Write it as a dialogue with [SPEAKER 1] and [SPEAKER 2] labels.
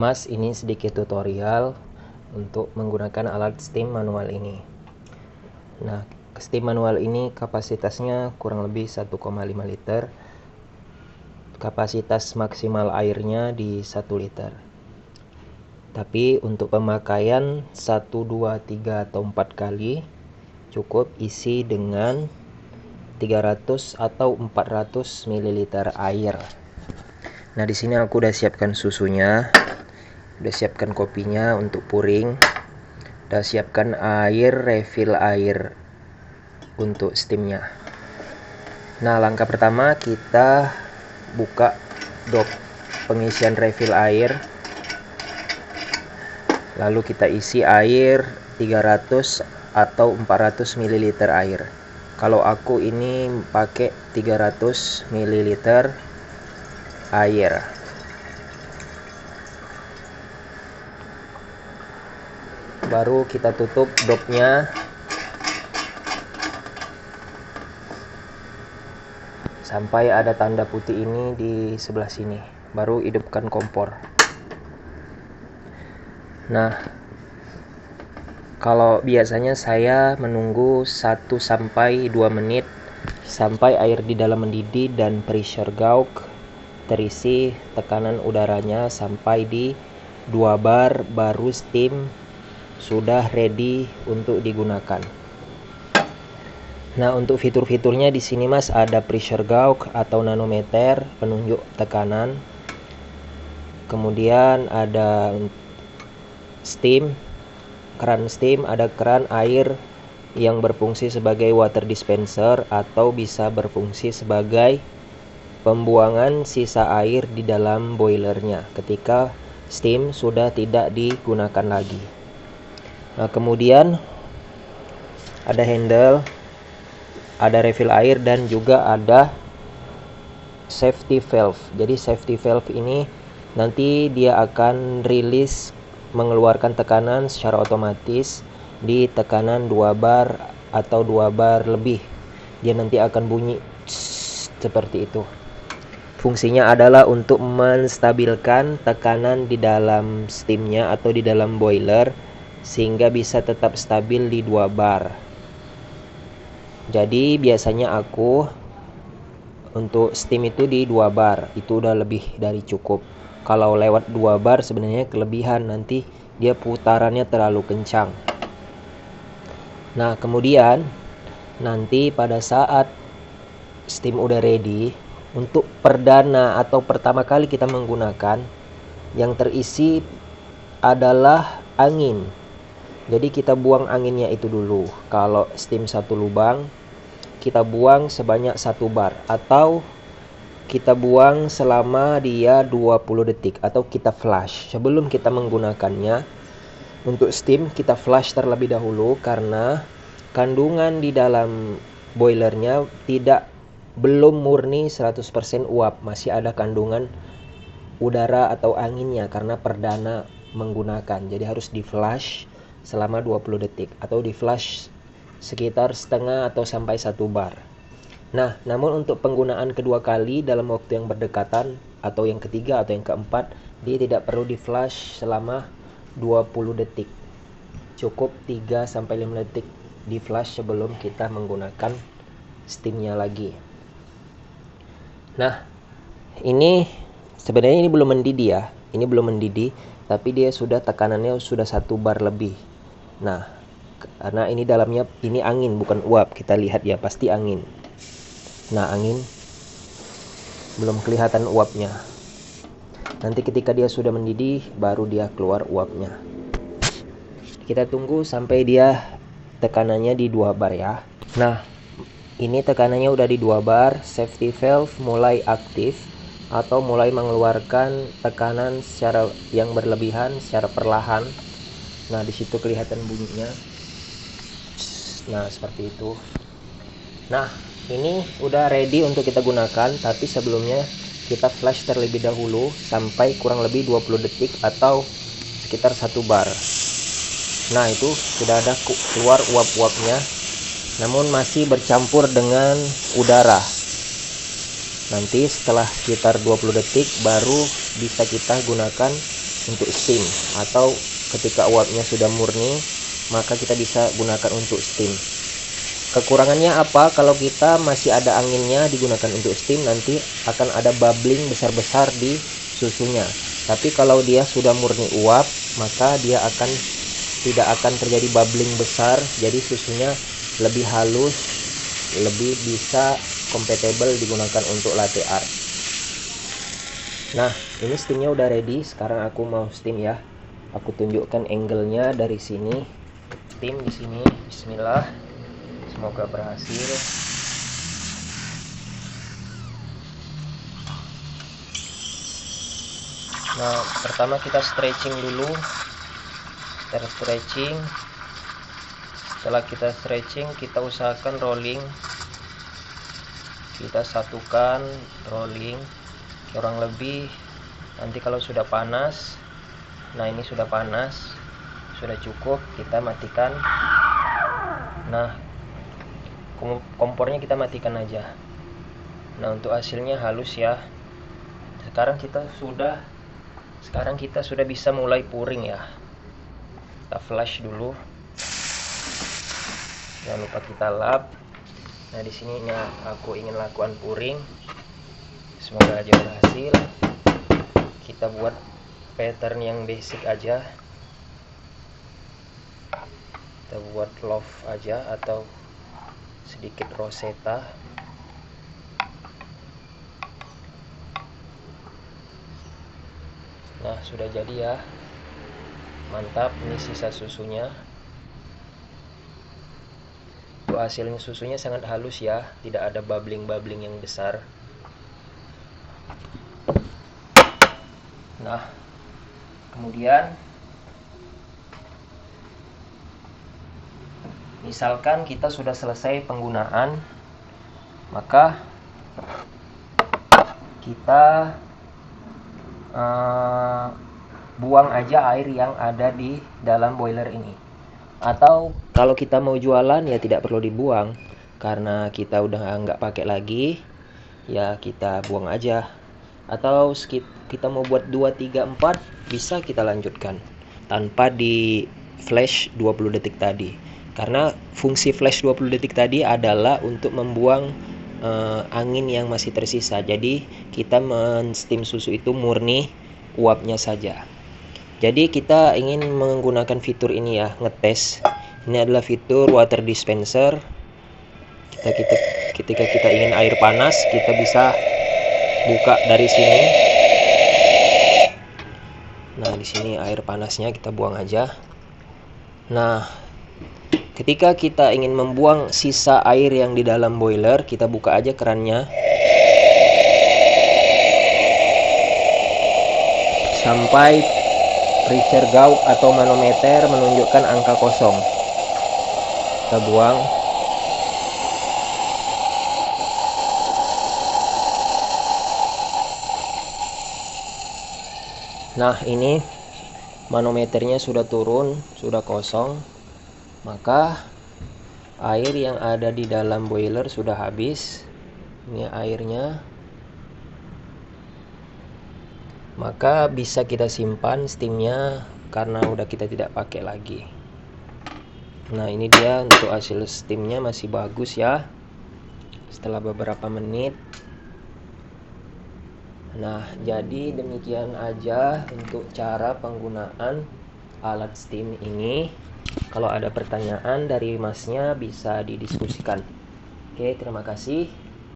[SPEAKER 1] Mas, ini sedikit tutorial untuk menggunakan alat steam manual ini. Nah, steam manual ini kapasitasnya kurang lebih 1,5 liter. Kapasitas maksimal airnya di 1 liter. Tapi untuk pemakaian 1, 2, 3 atau 4 kali cukup isi dengan 300 atau 400 ml air. Nah, di sini aku udah siapkan susunya. Udah siapkan kopinya untuk puring, udah siapkan air, refill air untuk steamnya. Nah, langkah pertama kita buka dop pengisian refill air, lalu kita isi air 300 atau 400 ml air. Kalau aku ini pakai 300 ml air. Baru kita tutup dopnya sampai ada tanda putih ini di sebelah sini. Baru hidupkan kompor. Nah, kalau biasanya saya menunggu 1 sampai 2 menit sampai air di dalam mendidih dan pressure gauge terisi, tekanan udaranya sampai di 2 bar, baru steam sudah ready untuk digunakan. Nah, untuk fitur-fiturnya di sini Mas ada pressure gauge atau nanometer penunjuk tekanan. Kemudian ada steam, keran steam, ada keran air yang berfungsi sebagai water dispenser atau bisa berfungsi sebagai pembuangan sisa air di dalam boilernya ketika steam sudah tidak digunakan lagi. Nah, kemudian ada handle, ada refill air, dan juga ada safety valve. Jadi safety valve ini nanti dia akan rilis mengeluarkan tekanan secara otomatis di tekanan 2 bar atau 2 bar lebih. Dia nanti akan bunyi seperti itu. Fungsinya adalah untuk menstabilkan tekanan di dalam steamnya atau di dalam boiler sehingga bisa tetap stabil di 2 bar. Jadi biasanya aku untuk steam itu di 2 bar, itu udah lebih dari cukup. Kalau lewat 2 bar sebenarnya kelebihan, nanti dia putarannya terlalu kencang. Nah, kemudian nanti pada saat steam udah ready, untuk perdana atau pertama kali kita menggunakan, yang terisi adalah angin. Jadi kita buang anginnya itu dulu. Kalau steam 1 lubang, kita buang sebanyak 1 bar, atau kita buang selama dia 20 detik, atau kita flush. Sebelum kita menggunakannya untuk steam, kita flush terlebih dahulu karena kandungan di dalam boilernya belum murni 100% uap, masih ada kandungan udara atau anginnya karena perdana menggunakan. Jadi harus di flush selama 20 detik atau di flush sekitar setengah atau sampai 1 bar. Nah, namun untuk penggunaan kedua kali dalam waktu yang berdekatan atau yang ketiga atau yang keempat, dia tidak perlu di flush selama 20 detik. Cukup 3 sampai 5 detik di flush sebelum kita menggunakan steamnya lagi. Nah, ini sebenarnya ini belum mendidih ya. Ini belum mendidih, tapi dia sudah tekanannya sudah 1 bar lebih. Nah, karena ini dalamnya ini angin bukan uap, kita lihat ya pasti angin. Nah, angin belum kelihatan uapnya. Nanti ketika dia sudah mendidih baru dia keluar uapnya. Kita tunggu sampai dia tekanannya di 2 bar ya. Nah, ini tekanannya udah di 2 bar, safety valve mulai aktif atau mulai mengeluarkan tekanan secara yang berlebihan secara perlahan. Nah, di situ kelihatan bunyinya. Nah, seperti itu. Nah, ini udah ready untuk kita gunakan, tapi sebelumnya kita flash terlebih dahulu sampai kurang lebih 20 detik atau sekitar 1 bar. Nah, itu sudah ada keluar uap-uapnya, namun masih bercampur dengan udara. Nanti setelah sekitar 20 detik baru bisa kita gunakan untuk steam, atau ketika uapnya sudah murni maka kita bisa gunakan untuk steam. Kekurangannya apa? Kalau kita masih ada anginnya digunakan untuk steam, nanti akan ada bubbling besar-besar di susunya. Tapi kalau dia sudah murni uap, maka dia tidak akan terjadi bubbling besar, jadi susunya lebih halus, lebih bisa compatible digunakan untuk latte art. Nah, ini steamnya udah ready. Sekarang aku mau steam ya. Aku tunjukkan angle-nya dari sini. Steam di sini. Bismillah. Semoga berhasil. Nah, pertama kita stretching dulu. Kita stretching. Setelah kita stretching, kita usahakan rolling. Kita satukan rolling kurang lebih. Nanti kalau sudah panas, nah ini sudah panas, sudah cukup, kita matikan. Nah, kompornya kita matikan aja. Nah, untuk hasilnya halus ya. Sekarang kita sudah bisa mulai puring ya. Kita flash dulu. Jangan lupa kita lap. Nah, di sini aku ingin lakukan puring. Semoga aja berhasil. Kita buat pattern yang basic aja. Kita buat love aja atau sedikit rosetta. Nah, sudah jadi ya. Mantap, ini sisa susunya. Untuk hasilnya susunya sangat halus ya, tidak ada bubbling yang besar. Nah, kemudian misalkan kita sudah selesai penggunaan, maka kita buang aja air yang ada di dalam boiler ini. Atau kalau kita mau jualan ya tidak perlu dibuang, karena kita udah nggak pakai lagi, ya kita buang aja. Atau kita mau buat 2, 3, 4, bisa kita lanjutkan tanpa di flash 20 detik tadi. Karena fungsi flash 20 detik tadi adalah untuk membuang angin yang masih tersisa. Jadi kita men-steam susu itu murni uapnya saja. Jadi kita ingin menggunakan fitur ini ya, ngetes. Ini adalah fitur water dispenser. Ketika kita ingin air panas, kita bisa buka dari sini. Nah, di sini air panasnya kita buang aja. Nah, ketika kita ingin membuang sisa air yang di dalam boiler, kita buka aja kerannya. Sampai pressure gauge atau manometer menunjukkan angka kosong. Kita buang. Nah, ini manometernya sudah turun, sudah kosong. Maka air yang ada di dalam boiler sudah habis. Ini airnya. Maka bisa kita simpan steamnya karena udah kita tidak pakai lagi. Nah, ini dia untuk hasil steamnya masih bagus ya. Setelah beberapa menit. Nah, jadi demikian aja untuk cara penggunaan alat steam ini. Kalau ada pertanyaan dari masnya bisa didiskusikan. Oke, terima kasih.